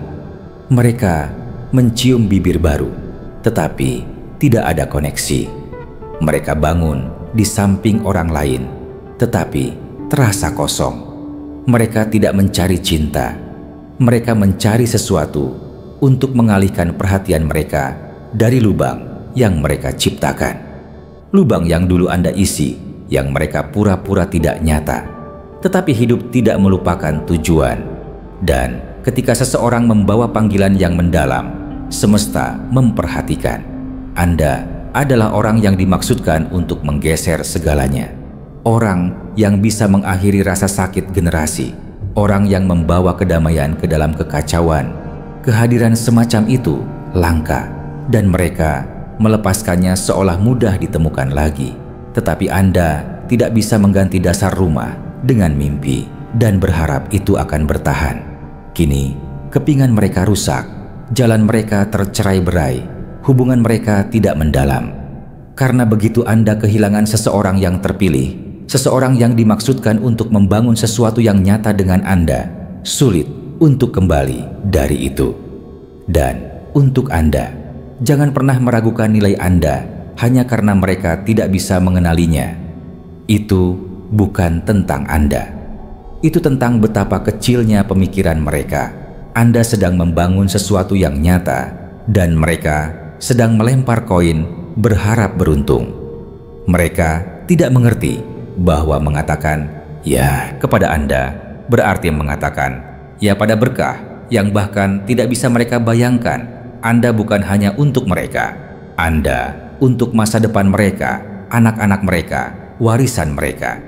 Mereka mencium bibir baru, tetapi tidak ada koneksi. Mereka bangun di samping orang lain, tetapi terasa kosong. Mereka tidak mencari cinta. Mereka mencari sesuatu untuk mengalihkan perhatian mereka dari lubang yang mereka ciptakan. Lubang yang dulu Anda isi, yang mereka pura-pura tidak nyata. Tetapi hidup tidak melupakan tujuan. Dan ketika seseorang membawa panggilan yang mendalam, semesta memperhatikan. Anda adalah orang yang dimaksudkan untuk menggeser segalanya. Orang yang bisa mengakhiri rasa sakit generasi. Orang yang membawa kedamaian ke dalam kekacauan. Kehadiran semacam itu langka, dan mereka melepaskannya seolah mudah ditemukan lagi. Tetapi Anda tidak bisa mengganti dasar rumah dengan mimpi dan berharap itu akan bertahan. Kini, kepingan mereka rusak, jalan mereka tercerai-berai, hubungan mereka tidak mendalam. Karena begitu Anda kehilangan seseorang yang terpilih, seseorang yang dimaksudkan untuk membangun sesuatu yang nyata dengan Anda, sulit untuk kembali dari itu. Dan untuk Anda, jangan pernah meragukan nilai Anda hanya karena mereka tidak bisa mengenalinya. Itu bukan tentang Anda. Itu tentang betapa kecilnya pemikiran mereka. Anda sedang membangun sesuatu yang nyata, dan mereka sedang melempar koin berharap beruntung. Mereka tidak mengerti bahwa mengatakan "ya" kepada Anda berarti mengatakan "ya" pada berkah yang bahkan tidak bisa mereka bayangkan. Anda bukan hanya untuk mereka, Anda untuk masa depan mereka, anak-anak mereka, warisan mereka.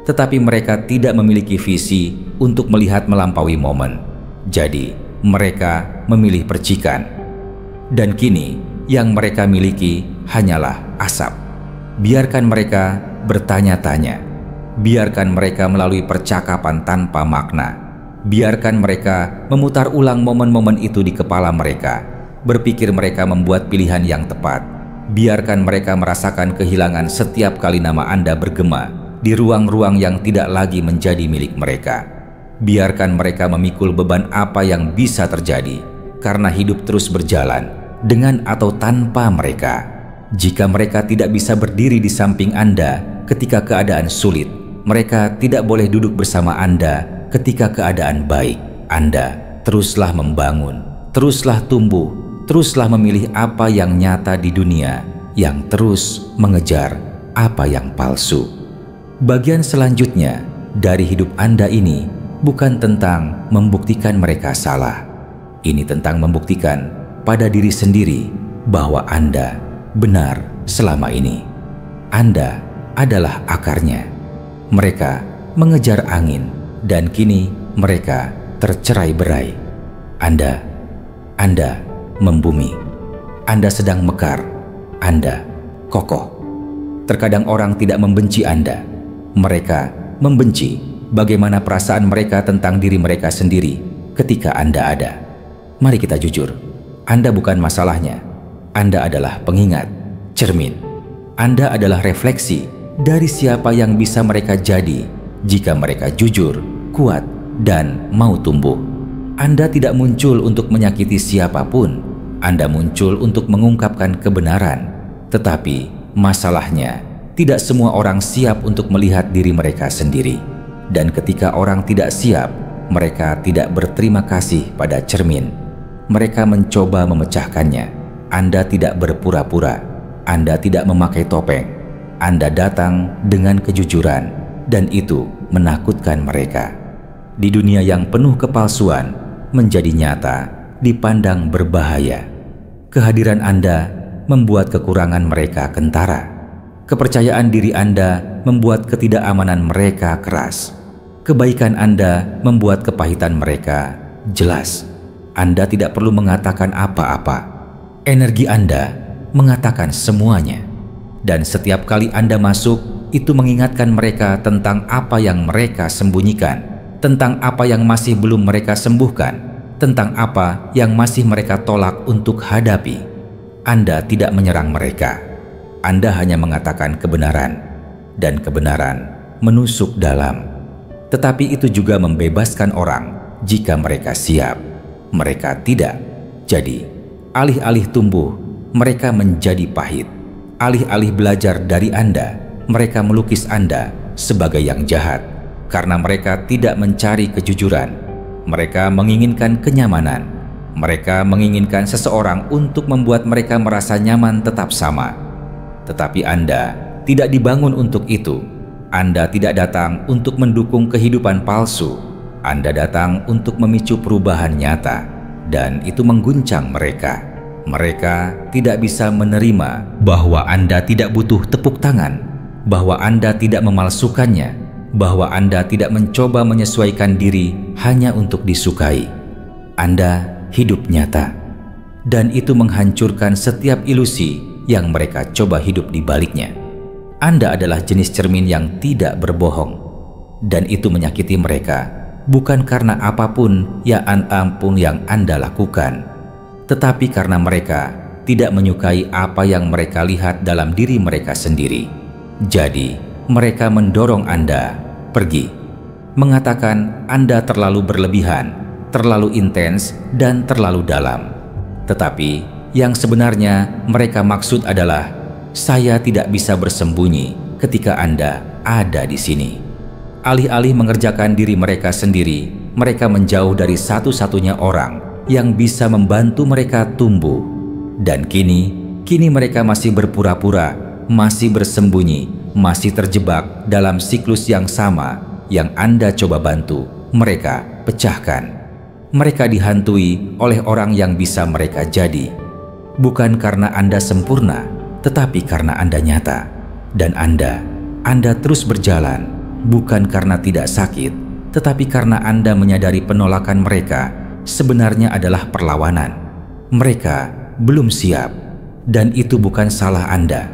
Tetapi mereka tidak memiliki visi untuk melihat melampaui momen. Jadi, mereka memilih percikan. Dan kini, yang mereka miliki hanyalah asap. Biarkan mereka bertanya-tanya. Biarkan mereka melalui percakapan tanpa makna. Biarkan mereka memutar ulang momen-momen itu di kepala mereka. Berpikir mereka membuat pilihan yang tepat. Biarkan mereka merasakan kehilangan setiap kali nama Anda bergema di ruang-ruang yang tidak lagi menjadi milik mereka. Biarkan mereka memikul beban apa yang bisa terjadi karena hidup terus berjalan dengan atau tanpa mereka. Jika mereka tidak bisa berdiri di samping Anda ketika keadaan sulit, mereka tidak boleh duduk bersama Anda ketika keadaan baik. Anda teruslah membangun, teruslah tumbuh, teruslah memilih apa yang nyata di dunia, yang terus mengejar apa yang palsu. Bagian selanjutnya dari hidup Anda ini bukan tentang membuktikan mereka salah. Ini tentang membuktikan pada diri sendiri bahwa Anda benar selama ini. Anda adalah akarnya. Mereka mengejar angin dan kini mereka tercerai-berai. Anda membumi. Anda sedang mekar. Anda kokoh. Terkadang orang tidak membenci Anda. Mereka membenci bagaimana perasaan mereka tentang diri mereka sendiri ketika Anda ada. Mari kita jujur. Anda bukan masalahnya. Anda adalah pengingat, cermin. Anda adalah refleksi dari siapa yang bisa mereka jadi jika mereka jujur, kuat, dan mau tumbuh. Anda tidak muncul untuk menyakiti siapapun. Anda muncul untuk mengungkapkan kebenaran. Tetapi masalahnya, tidak semua orang siap untuk melihat diri mereka sendiri. Dan ketika orang tidak siap, mereka tidak berterima kasih pada cermin. Mereka mencoba memecahkannya. Anda tidak berpura-pura. Anda tidak memakai topeng. Anda datang dengan kejujuran, dan itu menakutkan mereka. Di dunia yang penuh kepalsuan, menjadi nyata, dipandang berbahaya. Kehadiran Anda membuat kekurangan mereka kentara. Kepercayaan diri Anda membuat ketidakamanan mereka keras. Kebaikan Anda membuat kepahitan mereka jelas. Anda tidak perlu mengatakan apa-apa. Energi Anda mengatakan semuanya. Dan setiap kali Anda masuk, itu mengingatkan mereka tentang apa yang mereka sembunyikan, tentang apa yang masih belum mereka sembuhkan, tentang apa yang masih mereka tolak untuk hadapi. Anda tidak menyerang mereka. Anda hanya mengatakan kebenaran, dan kebenaran menusuk dalam. Tetapi itu juga membebaskan orang jika mereka siap. Mereka tidak. Jadi, alih-alih tumbuh, mereka menjadi pahit. Alih-alih belajar dari Anda, mereka melukis Anda sebagai yang jahat. Karena mereka tidak mencari kejujuran. Mereka menginginkan kenyamanan. Mereka menginginkan seseorang untuk membuat mereka merasa nyaman tetap sama. Tetapi Anda tidak dibangun untuk itu. Anda tidak datang untuk mendukung kehidupan palsu. Anda datang untuk memicu perubahan nyata, dan itu mengguncang mereka. Mereka tidak bisa menerima bahwa Anda tidak butuh tepuk tangan, bahwa Anda tidak memalsukannya, bahwa Anda tidak mencoba menyesuaikan diri hanya untuk disukai. Anda hidup nyata, dan itu menghancurkan setiap ilusi yang mereka coba hidup di baliknya. Anda adalah jenis cermin yang tidak berbohong, dan itu menyakiti mereka, bukan karena apapun yang Anda lakukan, tetapi karena mereka tidak menyukai apa yang mereka lihat dalam diri mereka sendiri. Jadi, mereka mendorong Anda pergi, mengatakan Anda terlalu berlebihan, terlalu intens, dan terlalu dalam. Tetapi, yang sebenarnya mereka maksud adalah, saya tidak bisa bersembunyi ketika Anda ada di sini. Alih-alih mengerjakan diri mereka sendiri, mereka menjauh dari satu-satunya orang yang bisa membantu mereka tumbuh. Dan kini mereka masih berpura-pura, masih bersembunyi, masih terjebak dalam siklus yang sama yang Anda coba bantu mereka pecahkan. Mereka dihantui oleh orang yang bisa mereka jadi. Bukan karena Anda sempurna, tetapi karena Anda nyata. Dan Anda terus berjalan, bukan karena tidak sakit, tetapi karena Anda menyadari penolakan mereka sebenarnya adalah perlawanan. Mereka belum siap, dan itu bukan salah Anda.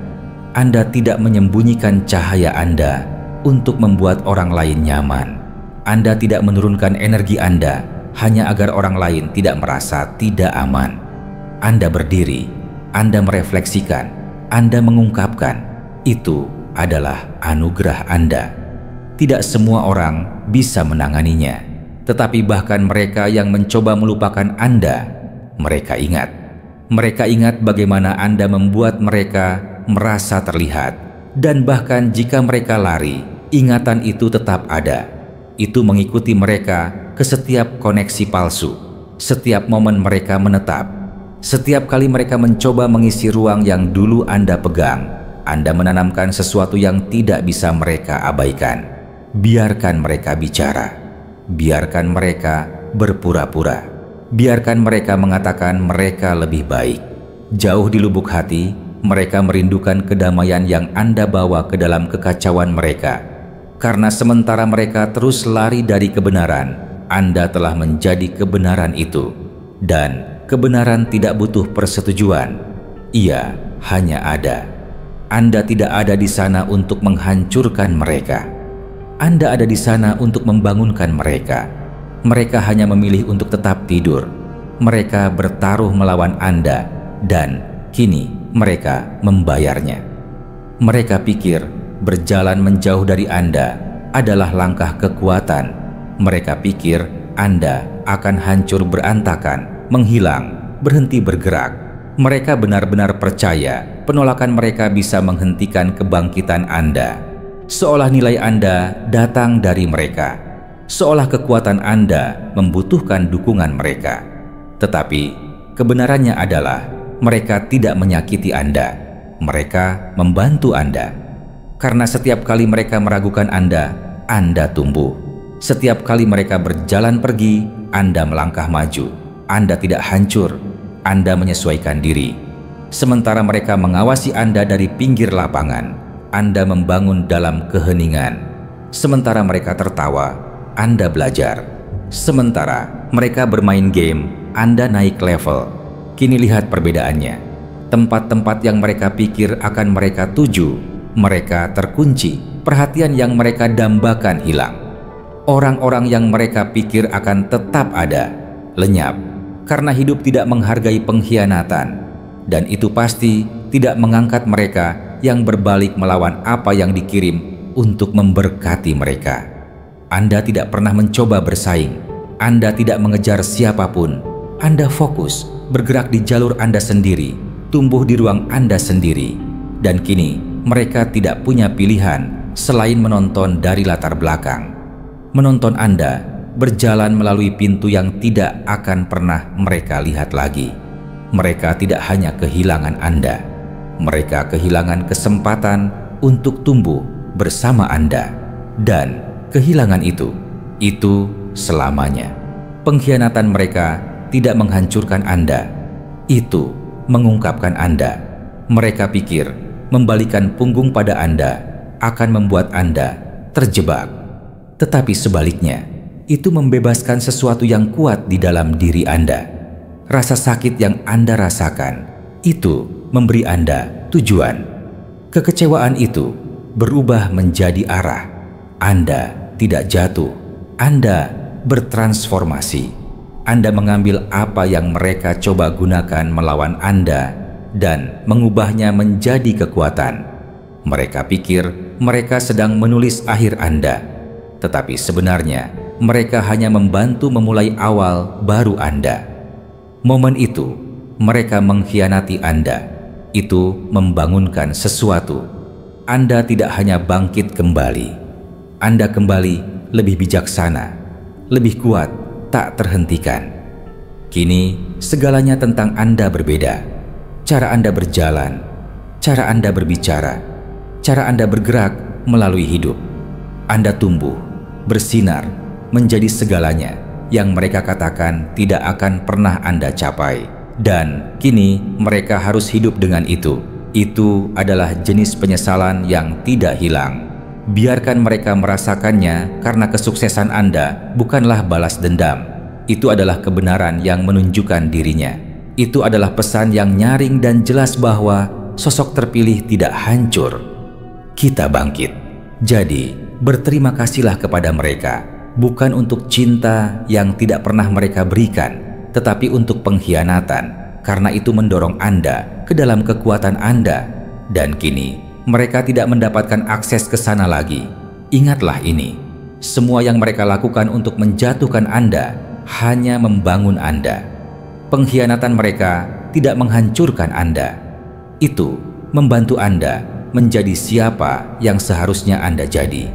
Anda tidak menyembunyikan cahaya Anda untuk membuat orang lain nyaman. Anda tidak menurunkan energi Anda hanya agar orang lain tidak merasa tidak aman. Anda berdiri, Anda merefleksikan, Anda mengungkapkan. Itu adalah anugerah Anda. Tidak semua orang bisa menanganinya, tetapi bahkan mereka yang mencoba melupakan Anda, mereka ingat. Mereka ingat bagaimana Anda membuat mereka merasa terlihat, dan bahkan jika mereka lari, ingatan itu tetap ada. Itu mengikuti mereka ke setiap koneksi palsu, setiap momen mereka menetap. Setiap kali mereka mencoba mengisi ruang yang dulu Anda pegang, Anda menanamkan sesuatu yang tidak bisa mereka abaikan. Biarkan mereka bicara. Biarkan mereka berpura-pura. Biarkan mereka mengatakan mereka lebih baik. Jauh di lubuk hati, mereka merindukan kedamaian yang Anda bawa ke dalam kekacauan mereka. Karena sementara mereka terus lari dari kebenaran, Anda telah menjadi kebenaran itu. Dan kebenaran tidak butuh persetujuan. Ia hanya ada. Anda tidak ada di sana untuk menghancurkan mereka. Anda ada di sana untuk membangunkan mereka. Mereka hanya memilih untuk tetap tidur. Mereka bertaruh melawan Anda, dan kini mereka membayarnya. Mereka pikir berjalan menjauh dari Anda adalah langkah kekuatan. Mereka pikir Anda akan hancur berantakan, menghilang, berhenti bergerak. Mereka benar-benar percaya penolakan mereka bisa menghentikan kebangkitan Anda. Seolah nilai Anda datang dari mereka, seolah kekuatan Anda membutuhkan dukungan mereka. Tetapi kebenarannya adalah mereka tidak menyakiti Anda, mereka membantu Anda. Karena setiap kali mereka meragukan Anda tumbuh. Setiap kali mereka berjalan pergi, Anda melangkah maju. Anda tidak hancur, Anda menyesuaikan diri. Sementara mereka mengawasi Anda dari pinggir lapangan, Anda membangun dalam keheningan. Sementara mereka tertawa, Anda belajar. Sementara mereka bermain game, Anda naik level. Kini lihat perbedaannya. Tempat-tempat yang mereka pikir akan mereka tuju, mereka terkunci. Perhatian yang mereka dambakan hilang. Orang-orang yang mereka pikir akan tetap ada, lenyap, karena hidup tidak menghargai pengkhianatan, dan itu pasti tidak mengangkat mereka yang berbalik melawan apa yang dikirim untuk memberkati mereka. Anda tidak pernah mencoba bersaing, Anda tidak mengejar siapapun, Anda fokus bergerak di jalur Anda sendiri, tumbuh di ruang Anda sendiri, dan kini mereka tidak punya pilihan selain menonton dari latar belakang. Menonton Anda berjalan melalui pintu yang tidak akan pernah mereka lihat lagi. Mereka tidak hanya kehilangan Anda, mereka kehilangan kesempatan untuk tumbuh bersama Anda, dan kehilangan itu selamanya. Pengkhianatan mereka tidak menghancurkan Anda, itu mengungkapkan Anda. Mereka pikir membalikan punggung pada Anda akan membuat Anda terjebak, tetapi sebaliknya, itu membebaskan sesuatu yang kuat di dalam diri Anda. Rasa sakit yang Anda rasakan, itu memberi Anda tujuan. Kekecewaan itu berubah menjadi arah. Anda tidak jatuh, Anda bertransformasi. Anda mengambil apa yang mereka coba gunakan melawan Anda dan mengubahnya menjadi kekuatan. Mereka pikir mereka sedang menulis akhir Anda, tetapi sebenarnya mereka hanya membantu memulai awal baru Anda. Momen itu, mereka mengkhianati Anda. Itu membangunkan sesuatu. Anda tidak hanya bangkit kembali, Anda kembali lebih bijaksana, lebih kuat, tak terhentikan. Kini, segalanya tentang Anda berbeda. Cara Anda berjalan, cara Anda berbicara, cara Anda bergerak melalui hidup. Anda tumbuh, bersinar, menjadi segalanya yang mereka katakan tidak akan pernah Anda capai. Dan kini mereka harus hidup dengan itu. Itu adalah jenis penyesalan yang tidak hilang. Biarkan mereka merasakannya, karena kesuksesan Anda bukanlah balas dendam. Itu adalah kebenaran yang menunjukkan dirinya. Itu adalah pesan yang nyaring dan jelas bahwa sosok terpilih tidak hancur. Kita bangkit. Jadi, berterima kasihlah kepada mereka. Bukan untuk cinta yang tidak pernah mereka berikan, tetapi untuk pengkhianatan, karena itu mendorong Anda ke dalam kekuatan Anda. Dan kini, mereka tidak mendapatkan akses ke sana lagi. Ingatlah ini, semua yang mereka lakukan untuk menjatuhkan Anda hanya membangun Anda. Pengkhianatan mereka tidak menghancurkan Anda. Itu membantu Anda menjadi siapa yang seharusnya Anda jadi.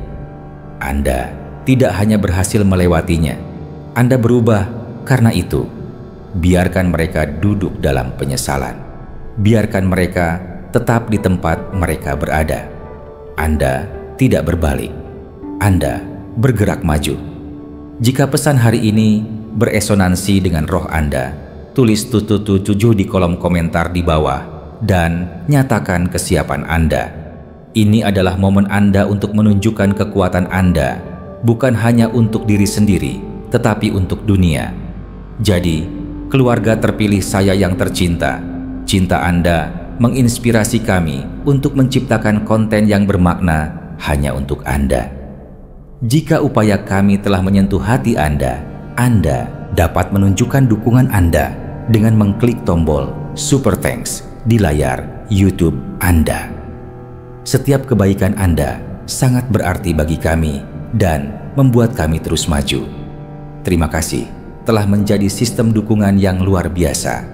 Anda tidak hanya berhasil melewatinya, Anda berubah karena itu. Biarkan mereka duduk dalam penyesalan. Biarkan mereka tetap di tempat mereka berada. Anda tidak berbalik. Anda bergerak maju. Jika pesan hari ini beresonansi dengan roh Anda, tulis tututu 7 di kolom komentar di bawah dan nyatakan kesiapan Anda. Ini adalah momen Anda untuk menunjukkan kekuatan Anda, bukan hanya untuk diri sendiri, tetapi untuk dunia. Jadi, keluarga terpilih saya yang tercinta, cinta Anda menginspirasi kami untuk menciptakan konten yang bermakna hanya untuk Anda. Jika upaya kami telah menyentuh hati Anda dapat menunjukkan dukungan Anda dengan mengklik tombol Super Thanks di layar YouTube Anda. Setiap kebaikan Anda sangat berarti bagi kami dan membuat kami terus maju. Terima kasih telah menjadi sistem dukungan yang luar biasa.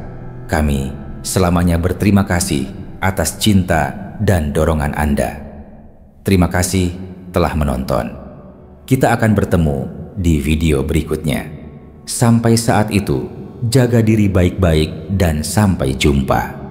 Kami selamanya berterima kasih atas cinta dan dorongan Anda. Terima kasih telah menonton. Kita akan bertemu di video berikutnya. Sampai saat itu, jaga diri baik-baik dan sampai jumpa.